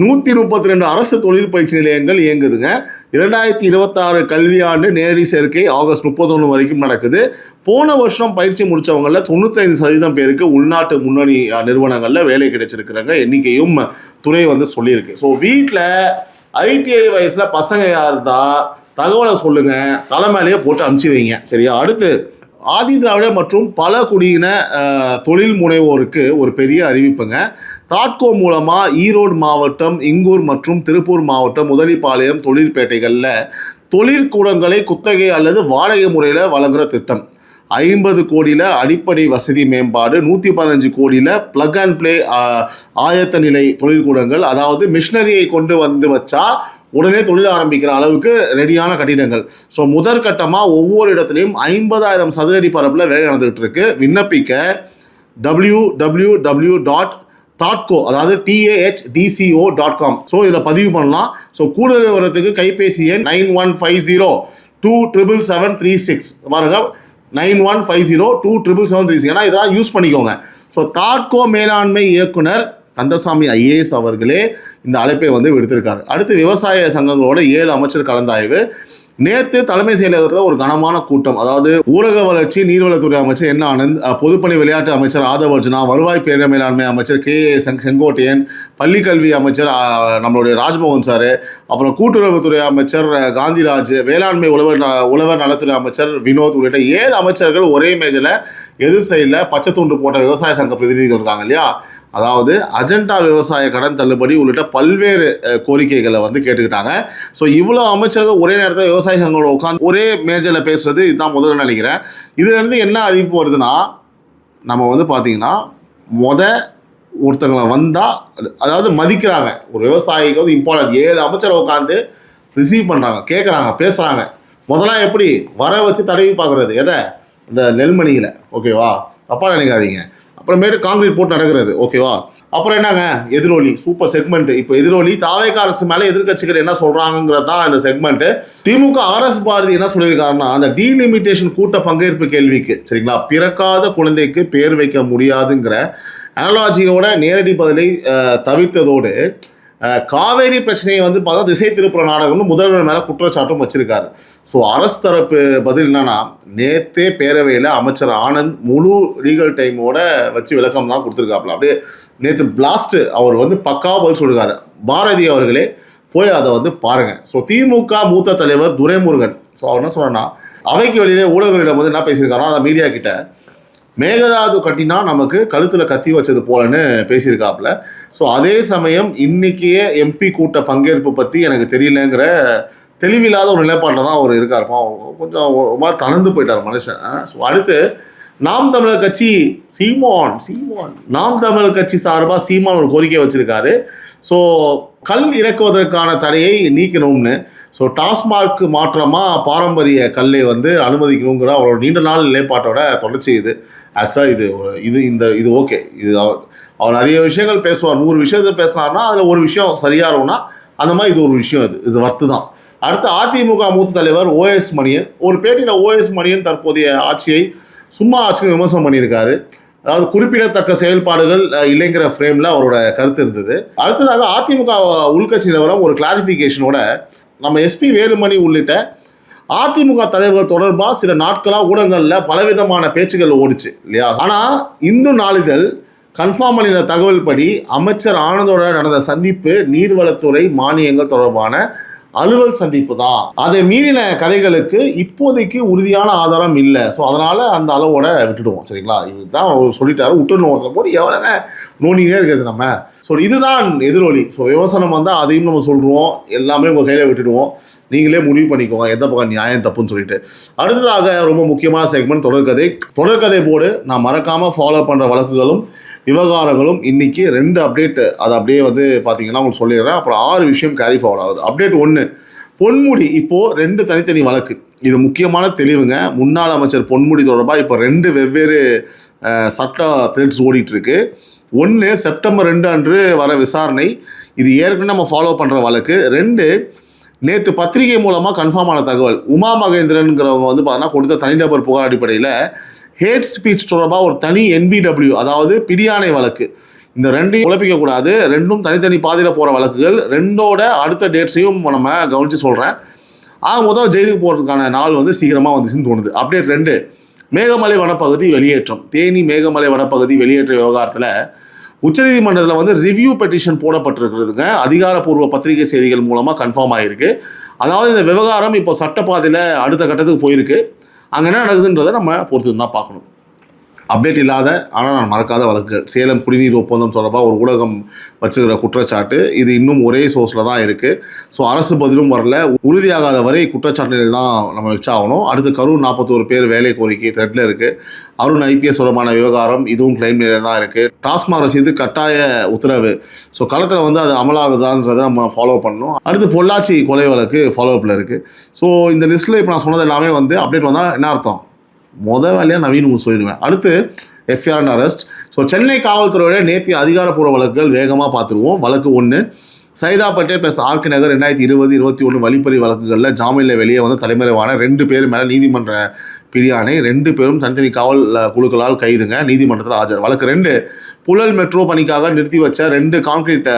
132 அரசு தொழில் பயிற்சி நிலையங்கள் இயங்குதுங்க. 2026 கல்வியாண்டு நேரடி சேர்க்கை ஆகஸ்ட் 31 வரைக்கும் நடக்குது. போன வருஷம் பயிற்சி முடித்தவங்களில் 95% பேருக்கு உள்நாட்டு முன்னணி நிறுவனங்களில் வேலை கிடைச்சிருக்கிறாங்க. எண்ணிக்கையும் துறை வந்து சொல்லியிருக்கு. ஸோ வீட்டில் ITI வயசில் பசங்க யார் இருந்தால் தகவலை சொல்லுங்கள், தலைமையிலேயே போட்டு அனுப்பிச்சி வைங்க. சரியா? அடுத்து ஆதி திராவிட மற்றும் பல குடியின தொழில் முனைவோருக்கு ஒரு பெரிய அறிவிப்புங்க. தாட்கோ மூலமாக ஈரோடு மாவட்டம், இங்கூர் மற்றும் திருப்பூர் மாவட்டம் முதலிப்பாளையம் தொழிற்பேட்டைகளில் தொழிற்கூடங்களை குத்தகை அல்லது வாடகை முறையில் வழங்குகிற திட்டம். 50 கோடியில் அடிப்படை வசதி மேம்பாடு, 115 கோடியில் ப்ளக் அண்ட் ப்ளே ஆயத்த நிலை தொழிற்கூடங்கள், அதாவது மிஷினரியை கொண்டு வந்து வச்சா உடனே தொழில் ஆரம்பிக்கிற அளவுக்கு ரெடியான கட்டிடங்கள். ஸோ முதற்கட்டமாக ஒவ்வொரு இடத்துலையும் 50,000 சதுரடி பரப்பில் வேலை நடந்துகிட்டு இருக்கு. விண்ணப்பிக்க www.tatco, அதாவது TAHDCO.com. ஸோ இதில் பதிவு பண்ணலாம். ஸோ கூடுதல் விவரத்துக்கு கைபேசி எண் 9150277736 பாருங்க, 9150277736. ஏன்னா இதெல்லாம் யூஸ் பண்ணிக்கோங்க. ஸோ தாட்கோ மேலாண்மை இயக்குனர் கந்தசாமி IAS அவர்களே இந்த அழைப்பை வந்து விடுத்திருக்காரு. அடுத்து விவசாய சங்கங்களோட 7 அமைச்சர் கலந்தாய்வு. நேற்று தலைமை செயலகத்தில் ஒரு கனமான கூட்டம். அதாவது ஊரக வளர்ச்சி நீர்வளத்துறை அமைச்சர் N. ஆனந்த், பொதுப்பணி விளையாட்டு அமைச்சர் ஆதவ் அர்ஜுனா, வருவாய் பேரிடர் மேலாண்மை அமைச்சர் K. செங்கோட்டையன், பள்ளிக்கல்வி அமைச்சர் நம்மளுடைய ராஜ்மோகன் சார், அப்புறம் கூட்டுறவுத்துறை அமைச்சர் காந்திராஜ், வேளாண்மை உழவர் நலத்துறை அமைச்சர் வினோத் உள்ளிட்ட 7 அமைச்சர்கள் ஒரே மேஜில் எதிர் சைடில் பச்சை துண்டு போட்ட விவசாய சங்க பிரதிநிதிகள் இருக்காங்க இல்லையா. அதாவது அஜெண்டா விவசாய கடன் தள்ளுபடி உள்ளிட்ட பல்வேறு கோரிக்கைகளை வந்து கேட்டுக்கிட்டாங்க. ஸோ இவ்வளோ அமைச்சர்கள் ஒரே நேரத்தில் விவசாய சங்கங்களோட உட்காந்து ஒரே மேஜரில் பேசுகிறது இதுதான் முதல்ல நினைக்கிறேன். இதுலேருந்து என்ன அறிவிப்பு வருதுன்னா, நம்ம வந்து பார்த்திங்கன்னா ஒருத்தங்களை வந்தால் அதாவது மதிக்கிறாங்க. ஒரு விவசாயிக்கு வந்து இம்பார்ட்டன்ட் 7 அமைச்சரை உட்காந்து ரிசீவ் பண்ணுறாங்க, கேட்குறாங்க, பேசுகிறாங்க. முதலாம் எப்படி வர வச்சு தடவி பார்க்குறது, எதை இந்த நெல்மணியில், ஓகேவா, தப்பாக நினைக்காதீங்க. அப்புறமேட்டு காங்கிரீட் போட்டு நடக்கிறது, ஓகேவா. அப்புறம் என்னங்க, எதிரொலி, சூப்பர் செக்மெண்ட். இப்போ எதிரொலி தாவேக அரசு மேலே எதிர்கட்சிகள் என்ன சொல்கிறாங்கிறது தான் இந்த செக்மெண்ட்டு. திமுக RS பாரதி என்ன சொல்லியிருக்காருன்னா, அந்த டீலிமிட்டேஷன் கூட்ட பங்கேற்பு கேள்விக்கு, சரிங்களா, பிறக்காத குழந்தைக்கு பேர் வைக்க முடியாதுங்கிற அனாலஜியோட நேரடி பதிலை தவிர்த்ததோடு காவேரி பிரச்சனையை வந்து பார்த்தா திசை திருப்புற நாடகம்னு முதல்வர் மேலே குற்றச்சாட்டும் வச்சிருக்காரு. ஸோ அரசு தரப்பு பதில் என்னன்னா, நேற்றே பேரவையில் அமைச்சர் ஆனந்த் முழு லீகல் டைமோட வச்சு விளக்கம் தான் கொடுத்துருக்காப்புல. அப்படியே நேற்று பிளாஸ்ட் அவர் வந்து பக்காவாக பதில் சொல்லிருக்காரு. பாரதி அவர்களே போய் அதை வந்து பாருங்கள். ஸோ திமுக மூத்த தலைவர் துரைமுருகன், ஸோ அவர் என்ன சொல்கிறேன்னா, அவைக்கு வெளியிலே ஊடகங்களிடம் வந்து என்ன பேசியிருக்காரோ, அதை மீடியா கிட்ட மேகதாது கட்டினா நமக்கு கழுத்தில் கத்தி வச்சது போலன்னு பேசியிருக்காப்புல. ஸோ அதே சமயம் இன்னைக்கே எம்பி கூட்ட பங்கேற்பு பற்றி எனக்கு தெரியலங்கிற தெளிவில்லாத ஒரு நிலைப்பாட்டில் தான் அவர் இருக்காருப்பா. கொஞ்சம் ஒரு மாதிரி தளர்ந்து போயிட்டார் மனுஷன். ஸோ அடுத்து நாம் தமிழர் கட்சி சீமான் நாம் தமிழர் கட்சி சார்பாக சீமான் ஒரு கோரிக்கை வச்சிருக்காரு. ஸோ கல் இறக்குவதற்கான தடையை நீக்கணும்னு. ஸோ டாஸ்மார்க் மாற்றமாக பாரம்பரிய கல்லை வந்து அனுமதிக்கணுங்கிற அவரோட நீண்ட நாள் நிலைப்பாட்டோட தொடர்ச்சி இது. ஆக்சுவலாக இது ஓகே. இது அவர் நிறைய விஷயங்கள் பேசுவார். 100 விஷயத்தை பேசினார்னா அதில் ஒரு விஷயம் சரியாக இருக்கும்னா அந்த மாதிரி இது ஒரு விஷயம். இது வர்த்து தான். அடுத்து அதிமுக மூத்த தலைவர் ஓஎஸ் மணியன் ஒரு பேட்டியில் ஓஎஸ் மணியன் தற்போதைய ஆட்சியை சும்மா ஆட்சியை விமர்சனம் பண்ணியிருக்காரு. அதாவது குறிப்பிடத்தக்க செயல்பாடுகள் இல்லைங்கிற ஃப்ரேமில் அவரோட கருத்து இருந்தது. அடுத்ததாக அதிமுக உள்கட்சி நிலவரம் ஒரு கிளாரிஃபிகேஷனோட நம்ம எஸ்பி வேலுமணி உள்ளிட்ட அதிமுக தலைவர்கள் தொடர்பாக சில நாட்களாக ஊடகங்களில் பலவிதமான பேச்சுகள் ஓடிச்சு இல்லையா. ஆனால் இந்து நாளிதழ் கன்ஃபார்ம் பண்ணின தகவல் படி அமைச்சர் ஆனந்தோட நடந்த சந்திப்பு நீர்வளத்துறை மானியங்கள் தொடர்பான அலுவல் சந்திப்பு தான். அதை மீறின கதைகளுக்கு இப்போதைக்கு உறுதியான ஆதாரம் இல்லை. ஸோ அதனால் அந்த அளவோட விட்டுடுவோம். சரிங்களா, இதுதான் சொல்லிட்டாரு. விட்டுணும் போது எவ்வளோங்க நோண்டினே இருக்கிறது நம்ம. ஸோ இதுதான் எதிரொலி. ஸோ விமர்சனம் வந்தால் அதையும் நம்ம சொல்கிறோம். எல்லாமே உங்கள் கையில் விட்டுடுவோம். நீங்களே முடிவு பண்ணிக்கோங்க எந்த பக்கம் நியாயம் தப்புன்னு சொல்லிட்டு. அடுத்ததாக ரொம்ப முக்கியமான செக்மெண்ட் தொடர்கதை போர்டு. நான் மறக்காமல் ஃபாலோ பண்ணுற வழக்குகளும் விவகாரங்களும் இன்றைக்கி 2 அப்டேட்டு. அதை அப்படியே வந்து பார்த்தீங்கன்னா உங்களுக்கு சொல்லிடுறேன். அப்புறம் 6 விஷயம் கேரி ஃபார்வர்ட் ஆகுது. அப்டேட் 1, பொன்முடி இப்போது 2 தனித்தனி வழக்கு. இது முக்கியமான தெளிவுங்க. முன்னாள் அமைச்சர் பொன்முடி தொடர்பாக இப்போ 2 வெவ்வேறு சட்ட த்ரெட்ஸ் ஓடிட்டுருக்கு. 1 செப்டம்பர் 2 அன்று வர விசாரணை. இது ஏற்கனவே நம்ம ஃபாலோ பண்ணுற வழக்கு. 2 நேற்று பத்திரிகை மூலமாக கன்ஃபார்ம் ஆன தகவல். உமா மகேந்திரன்கிறவங்க வந்து பார்த்தீங்கன்னா கொடுத்த தனிநபர் புகார் அடிப்படையில் ஹேட் ஸ்பீச் தொடர்பாக ஒரு தனி NBW அதாவது பிடியாணை வழக்கு. இந்த 2ஐயும் குழப்பிக்கக்கூடாது. 2ம் தனித்தனி பாதையில் போகிற வழக்குகள். 2ஓட அடுத்த டேட்ஸையும் நம்ம கவனித்து சொல்கிறேன். முதல் ஜெயிலுக்கு போகிறதுக்கான நாள் வந்து சீக்கிரமாக வந்துச்சுன்னு தோணுது. அப்டேட் 2, மேகமலை வனப்பகுதி வெளியேற்றம். தேனி மேகமலை வனப்பகுதி வெளியேற்ற விவகாரத்தில் உச்சநீதிமன்றத்தில் வந்து ரிவ்யூ பெட்டிஷன் போடப்பட்டிருக்கிறதுங்க. அதிகாரப்பூர்வ பத்திரிகை செய்திகள் மூலமாக கன்ஃபார்ம் ஆகிருக்கு. அதாவது இந்த விவகாரம் இப்போ சட்டப்பாதையில் அடுத்த கட்டத்துக்கு போயிருக்கு. அங்கே என்ன நடக்குதுன்றதை நம்ம பொறுத்து தான் பார்க்கணும். அப்டேட் இல்லாத ஆனால் நான் மறக்காத வழக்கு. சேலம் குடிநீர் ஒப்பந்தம் தொடர்பாக ஒரு ஊடகம் வச்சுக்கிற குற்றச்சாட்டு. இது இன்னும் ஒரே சோர்ஸில் தான் இருக்குது. ஸோ அரசு பதிலும் வரல. உறுதியாகாத வரை குற்றச்சாட்டுகள் தான் நம்ம வச்சாகணும். அடுத்து கரூர் 41 பேர் வேலை கோரிக்கை த்ரெட்டில் இருக்குது. அருண் IPS தொடர்பான விவகாரம் இதுவும் கிளைம் நிலையில் தான் இருக்குது. டாஸ்மாக் ரசீது கட்டாய உத்தரவு. ஸோ களத்தில் வந்து அது அமலாகுதான்றதை நம்ம ஃபாலோ பண்ணணும். அடுத்து பொள்ளாச்சி கொலை வழக்கு ஃபாலோஅப்பில் இருக்குது. ஸோ இந்த லிஸ்ட்டில் இப்போ நான் சொன்னது எல்லாமே வந்து அப்டேட் வந்தால் என்ன அர்த்தம்? வேலையாக நவீன் சொல்லிடுவேன். அடுத்து FIR and arrest. So Chennai காவல்துறையோட நேற்று அதிகாரப்பூர்வ வழக்குகள் வேகமாக பார்த்துருவோம். வழக்கு 1 சைதாப்பேட்டை ப்ளஸ் RK நகர் 2020-21 வழிப்பறி வழக்குகளில் ஜாமீனில் வெளியே வந்து தலைமறைவான 2 பேர் மேலே நீதிமன்ற பிடியாணை. 2 பேரும் தனித்தனி காவல் குழுக்களால் கைதுங்க. நீதிமன்றத்தில் ஆஜர். வழக்கு 2 புழல் மெட்ரோ பணிக்காக நிறுத்தி வச்ச 2 கான்கிரீட்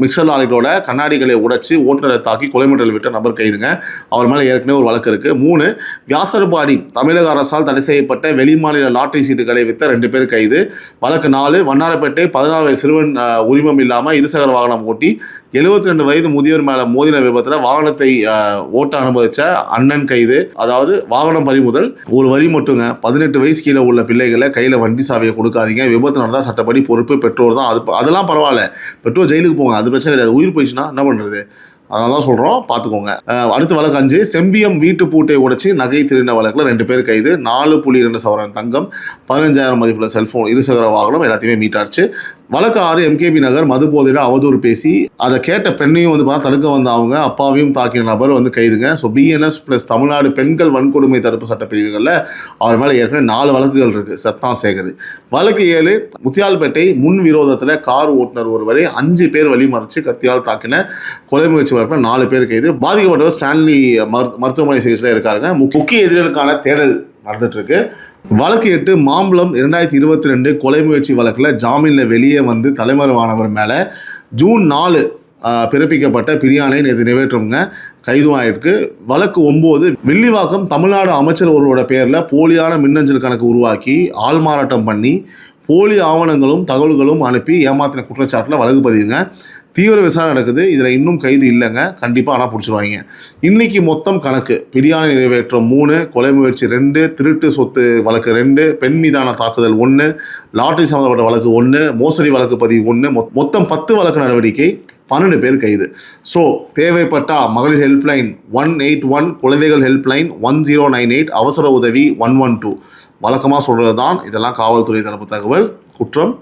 மிக்சர் லாரிகளோட கண்ணாடிகளை உடைச்சி ஓட்டுநரை தாக்கி கொலை மிரட்டல் விட்ட நபர் கைதுங்க. அவர் மேலே ஏற்கனவே ஒரு வழக்கு இருக்குது. 3 வியாசர்பாடி தமிழக அரசால் தடை செய்யப்பட்ட வெளிமாநில லாட்டரி சீட்டுகளை விற்ற 2 பேர் கைது. வழக்கு 4 வண்ணாரப்பேட்டை 14 வயது சிறுவன் உரிமம் இல்லாமல் இருசக்கர வாகனம் ஓட்டி 72 வயது முதியவர் மேலே மோதின விபத்தில் வாகனத்தை ஓட்ட அனுமதித்த அண்ணன் கைது. அதாவது வாகனம் பறிமுதல். ஒரு வரி மட்டுங்க, 18 வயசு கீழே உள்ள பிள்ளைகளை கையில் வண்டி சாவியை கொடுக்காதீங்க. விபத்து நடந்தால் சட்டப்படி பொறுப்பு பெற்றோர் தான். அதெல்லாம் பரவாயில்ல, பெற்றோர் ஜெயிலுக்கு போங்க, அது பிரச்சனை கிடையாது. உயிர் போயிடுச்சுன்னா என்ன பண்ணுறது? அதனால தான் சொல்கிறோம், பார்த்துக்கோங்க. அடுத்த வழக்கு 5 செம்பியம் வீட்டு பூட்டை உடைச்சி நகை திருடின வழக்கில் 2 பேர் கைது. 4.2 சவரன் தங்கம், 15,000 மதிப்புள்ள செல்ஃபோன், இருசக்கர வாகனம் எல்லாத்தையுமே மீட்டாச்சு. வழக்கு 6 MKB நகர் மது போதையில் அவதூறு பேசி அதை கேட்ட பெண்ணையும் வந்து பார்த்தா தடுக்க வந்த அவங்க அப்பாவையும் தாக்கிய நபர் வந்து கைதுங்க. ஸோ BNS ப்ளஸ் தமிழ்நாடு பெண்கள் வன்கொடுமை தடுப்பு சட்ட பிரிவுகளில் அவர் மேலே ஏற்கனவே 4 வழக்குகள் இருக்குது. சத்தான் சேகர். வழக்கு 7 முத்தியால்பேட்டை முன் விரோதத்தில் கார் ஓட்டுநர் ஒருவரை 5 பேர் வழிமறைச்சு கத்தியால் தாக்கின கொலை முயற்சி வழக்கில் 4 பேர் கைது. பாதிக்கப்பட்டவர் ஸ்டான்லி மருத்துவமனை சிகிச்சையில் இருக்காருங்க. முக்கிய எதிரிகளுக்கான தேடல் நடந்துட்டுருக்கு. வழக்கு 8 மாம்பழம் 2022 கொலை முயற்சி வழக்கில் ஜாமீனில் வெளியே வந்து தலைமறைவானவர் மேலே ஜூன் 4 பிறப்பிக்கப்பட்ட பிடியாணை நேற்று நிறைவேற்றவங்க கைதும் ஆகிருக்கு. வழக்கு 9 வில்லிவாக்கம் தமிழ்நாடு அமைச்சர் ஒருவரோட பேரில் போலியான மின்னஞ்சல் கணக்கு உருவாக்கி ஆள்மாறாட்டம் பண்ணி போலி ஆவணங்களும் தகவல்களும் அனுப்பி ஏமாத்தின குற்றச்சாட்டில் வழக்கு பதிவுங்க. தீவிர விசாரணை நடக்குது. இதில் இன்னும் கைது இல்லைங்க, கண்டிப்பாக ஆனால் பிடிச்சிருவாங்க. இன்றைக்கி மொத்தம் கணக்கு: பிடியாணை நிறைவேற்றம் 3, கொலை முயற்சி 2, திருட்டு சொத்து வழக்கு 2, பெண் மீதான தாக்குதல் 1, லாட்டரி சம்மந்தப்பட்ட வழக்கு 1, மோசடி வழக்கு பதிவு 1, மொத்தம் 10 வழக்கு நடவடிக்கை, 12 பேர் கைது. ஸோ தேவைப்பட்டா மகளிர் ஹெல்ப்லைன் 181, குழந்தைகள் ஹெல்ப்லைன் 1098, அவசர உதவி 112. வழக்கமாக சொல்கிறது தான் இதெல்லாம் காவல்துறை தரப்பு தகவல். குற்றம்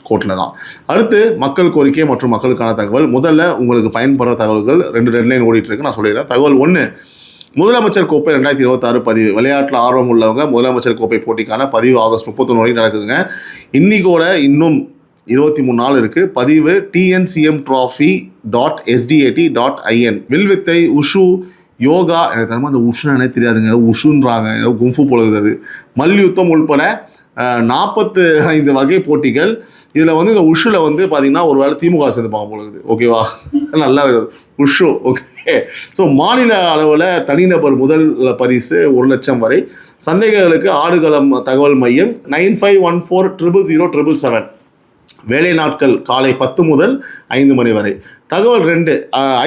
கோர்ட்டில் தான். அடுத்து மக்கள் கோரிக்கை மற்றும் மக்களுக்கான தகவல். முதல்ல உங்களுக்கு பயன்படுற தகவல்கள் 2 டெட்லைன் ஓடிட்டுருக்கு, நான் சொல்லிடுறேன். தகவல் 1: முதலமைச்சர் கோப்பை 2026 பதிவு. விளையாட்டில் ஆர்வம் உள்ளவங்க முதலமைச்சர் கோப்பை போட்டிக்கான பதிவு ஆகஸ்ட் 31 வரைக்கும் நடக்குதுங்க. இன்றைக்கோட இன்னும் 23 நாள் இருக்குது. பதிவு tncmtrophy.sdat.in. வில்வித்தை, உஷு, யோகா, எனக்கு தரமா அந்த உஷுன்னு தெரியாதுங்க, உஷுன்றாங்க, ஏதோ கும்ஃபு போலகுது அது, மல்யுத்தம் உள்பட 45 வகை போட்டிகள். இதில் வந்து இந்த உஷுவில் வந்து பார்த்தீங்கன்னா ஒரு வேளை திமுக சேர்ந்துப்பாங்க போலகுது. ஓகேவா, நல்லா இருக்குது உஷு. ஓகே. ஸோ மாநில அளவில் தனிநபர் முதல் பரிசு 1 லட்சம் வரை. சந்தேகங்களுக்கு ஆடுகளம் தகவல் மையம் 9514000777. வேலை நாட்கள் காலை 10 முதல் 5 மணி வரை. தகவல் 2: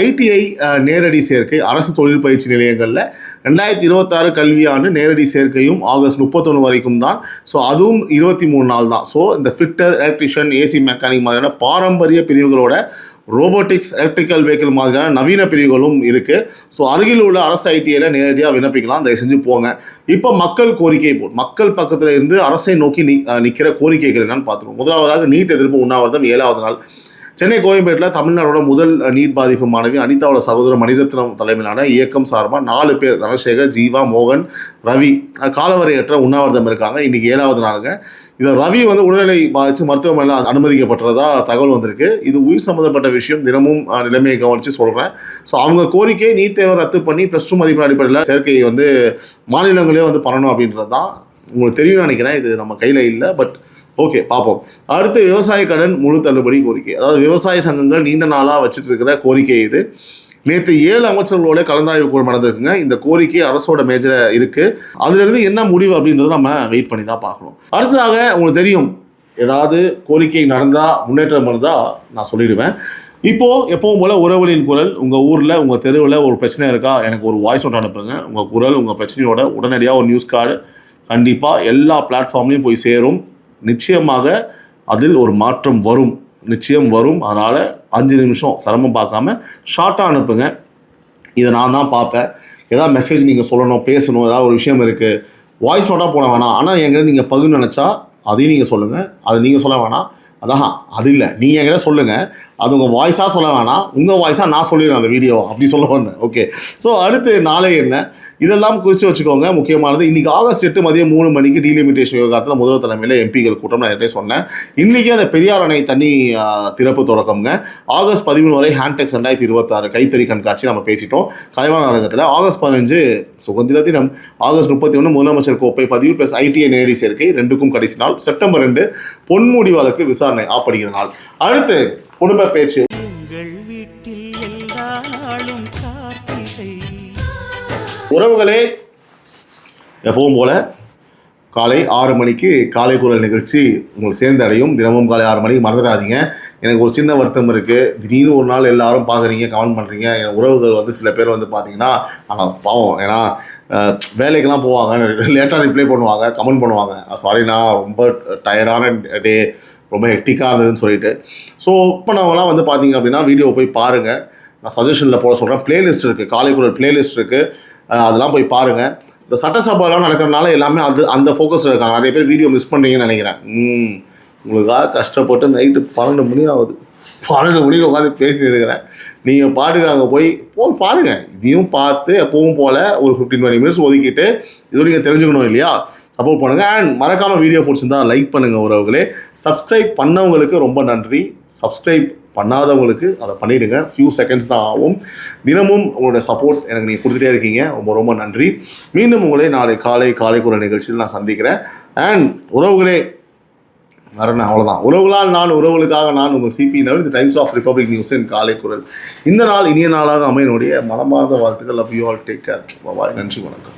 ITI நேரடி சேர்க்கை. அரசு தொழில் பயிற்சி நிலையங்களில் 2026 கல்வியாண்டு நேரடி சேர்க்கையும் ஆகஸ்ட் 31 வரைக்கும் தான். ஸோ அதுவும் 23 நாள் தான். ஸோ இந்த ஃபிட்டர், எலக்ட்ரிஷியன், ஏசி மெக்கானிக் மாதிரியான பாரம்பரிய பிரிவுகளோட ரோபோட்டிக்ஸ், எலக்ட்ரிக்கல் வெஹிக்கிள் மாதிரியான நவீன பிரிவுகளும் இருக்குது. ஸோ அருகில் உள்ள அரசு ஐடிஐயில் நேரடியாக விண்ணப்பிக்கலாம். தயவு செஞ்சு போங்க. இப்போ மக்கள் கோரிக்கை போல் மக்கள் பக்கத்தில் இருந்து அரசை நோக்கி நிற்கிற கோரிக்கைகள் என்னன்னு பார்த்துருவோம். முதலாவதாக நீட் எதிர்ப்பு உண்ணாவிரதம் 7வது நாள். சென்னை கோயம்பேட்டில் தமிழ்நாடோட முதல் நீட் பாதிப்பு மாணவி அனிதாவோட சகோதரர் மணிரத்னம் தலைமையிலான இயக்கம் சார்பாக 4 பேர், தனசேகர், ஜீவா, மோகன், ரவி, காலவரையற்ற உண்ணாவிரதம் இருக்காங்க. இன்றைக்கி 7வது நாளுங்க. இதில் ரவி வந்து உடல்நிலை பாதித்து மருத்துவமனையில் அனுமதிக்கப்பட்டதா தகவல் வந்திருக்கு. இது உயிர் சம்மந்தப்பட்ட விஷயம், தினமும் நிலைமையை கவனித்து சொல்கிறேன். ஸோ அவங்க கோரிக்கை நீட் தேர்வை ரத்து பண்ணி +2 மதிப்பு அடிப்படையில் சேர்க்கையை வந்து மாநிலங்களே வந்து பண்ணணும் அப்படின்றது தான். உங்களுக்கு தெரியும் நினைக்கிறேன், இது நம்ம கையில் இல்லை, பட் ஓகே பார்ப்போம். அடுத்து விவசாய கடன் முழு தள்ளுபடி கோரிக்கை. அதாவது விவசாய சங்கங்கள் நீண்ட நாளாக வச்சுட்டு இருக்கிற கோரிக்கை இது. நேற்று 7 அமைச்சர்களோட கலந்தாய்வு கூட்டம் நடந்திருக்குங்க. இந்த கோரிக்கை அரசோட மேஜர் இருக்குது. அதுலேருந்து என்ன முடிவு அப்படின்றத நம்ம வெயிட் பண்ணி தான் பார்க்கணும். அடுத்ததாக உங்களுக்கு தெரியும், ஏதாவது கோரிக்கை நடந்தால், முன்னேற்றம் இருந்தால் நான் சொல்லிடுவேன். இப்போது எப்பவும் போல் உறவுகளின் குரல். உங்கள் ஊரில், உங்கள் தெருவில் ஒரு பிரச்சனை இருக்கா, எனக்கு ஒரு வாய்ஸ் நோட் அனுப்புங்க. உங்கள் குரல், உங்கள் பிரச்சனையோட உடனடியாக ஒரு நியூஸ் கார்டு கண்டிப்பாக எல்லா பிளாட்ஃபார்ம்லேயும் போய் சேரும். நிச்சயமாக அதில் ஒரு மாற்றம் வரும், நிச்சயம் வரும். அதனால் 5 நிமிஷம் சிரமம் பார்க்காம ஷார்ட்டாக அனுப்புங்க. இதை நான் தான் பார்ப்பேன். ஏதாவது மெசேஜ் நீங்கள் சொல்லணும், பேசணும், ஏதாவது ஒரு விஷயம் இருக்குது, வாய்ஸ் நோட்டாக போட வேணாம். ஆனால் என்கிட்ட நீங்கள் பகிர்ந்து நினச்சா அதையும் நீங்கள் சொல்லுங்கள். அதை நீங்கள் சொல்ல வேணாம், அதான் அது இல்லை, நீங்கள் என்கிட்ட சொல்லுங்கள். அது உங்கள் வாய்ஸாக சொல்ல வேணாம், உங்கள் வாய்ஸாக நான் சொல்லிடுறேன் அந்த வீடியோ, அப்படி சொல்ல வந்தேன். ஓகே. ஸோ அடுத்து நாளை என்ன, இதெல்லாம் குறித்து வச்சுக்கோங்க. முக்கியமானது இன்றைக்கி ஆகஸ்ட் 8 மதியம் 3 மணிக்கு டீலிமிட்டேஷன் விவகாரத்தில் முதல்வர் தலைமையில் எம்பிகள் கூட்டம். நான் ஏற்கனவே சொன்னேன். இன்றைக்கி அந்த பெரியார் அணை தண்ணி திறப்பு தொடக்கம்ங்க. ஆகஸ்ட் 13 வரை ஹேண்ட்டெக்ஸ் 2026 கைத்தறி கண்காட்சி நம்ம பேசிட்டோம் கலைவாணர் அரங்கத்தில். ஆகஸ்ட் 15 சுதந்திர தினம். ஆகஸ்ட் 31 முதலமைச்சர் கோப்பை பதிவு + ITI நேரடி சேர்க்கை 2க்கும் கடைசி நாள். செப்டம்பர் 2 பொன்முடி வழக்கு விசாரணை ஆப்படுகிற நாள். அடுத்து குடும்ப பேச்சு. உறவுகளே, எப்பவும் போல காலை 6 மணிக்கு காலை குரல் நிகழ்ச்சி உங்களுக்கு சேர்ந்து அடையும். தினமும் காலை 6 மணிக்கு மறந்துடாதீங்க. எனக்கு ஒரு சின்ன வருத்தம் இருக்குது. திடீர்னு ஒரு நாள் எல்லாரும் பார்க்குறீங்க, கமெண்ட் பண்ணுறீங்க. என் உறவுகள் வந்து சில பேர் வந்து பார்த்தீங்கன்னா, ஆனால் பாவம், ஏன்னா வேலைக்கெல்லாம் போவாங்க, லேட்டாக ரிப்ளை பண்ணுவாங்க, கமெண்ட் பண்ணுவாங்க, சாரிண்ணா ரொம்ப டயர்டான டே, ரொம்ப ஹெக்டிக்காக இருந்ததுன்னு சொல்லிட்டு. ஸோ இப்போ நாங்களாம் வந்து பார்த்தீங்க அப்படின்னா வீடியோ போய் பாருங்கள். நான் சஜஷனில் போட சொல்கிறேன். பிளேலிஸ்ட் இருக்குது, காலை குரல் பிளேலிஸ்ட் இருக்குது, அதெல்லாம் போய் பாருங்கள். இந்த சட்டசபைலாம் நடக்கிறதுனால எல்லாமே அந்த ஃபோக்கஸில் இருக்காங்க. நிறைய பேர் வீடியோ மிஸ் பண்ணுறீங்கன்னு நினைக்கிறேன். உங்களுக்காக கஷ்டப்பட்டு நைட்டு 12 மணி ஆகுது, 12 மணிக்கு உட்காந்து பேசியிருக்கிறேன். நீங்கள் பாட்டுக்கு அங்கே போய் பாருங்கள். இதையும் பார்த்து எப்பவும் போல் ஒரு 15-20 மினிட்ஸ் ஒதுக்கிட்டு இது நீங்கள் தெரிஞ்சுக்கணும் இல்லையா, சப்போர்ட் பண்ணுங்கள். அண்ட் மறக்காமல் வீடியோ பிடிச்சிருந்தா லைக் பண்ணுங்கள் உறவுகளே. சப்ஸ்கிரைப் பண்ணவங்களுக்கு ரொம்ப நன்றி. சப்ஸ்கிரைப் பண்ணாதவங்களுக்கு அதை பண்ணிவிடுங்க. ஃபியூ செகண்ட்ஸ் தான் ஆகும். தினமும் உங்களோட சப்போர்ட் எனக்கு நீங்கள் கொடுத்துட்டே இருக்கீங்க, ரொம்ப ரொம்ப நன்றி. மீண்டும் உங்களை நாளை காலை குரல் நிகழ்ச்சியில் நான் சந்திக்கிறேன். அண்ட் உறவுகளே, வரேன், அவ்வளோதான். உறவுகளால் நான், உறவுகளுக்காக நான், உங்கள் சிபி நவீன். இந்த டைம்ஸ் ஆஃப் ரிப்பப்ளிக் நியூஸின் காலை குரல். இந்த நாள் இனிய நாளாக அமையனுடைய மனமார்ந்த வாழ்த்துக்கள். Love you all. Take care. Bye. நன்றி, வணக்கம்.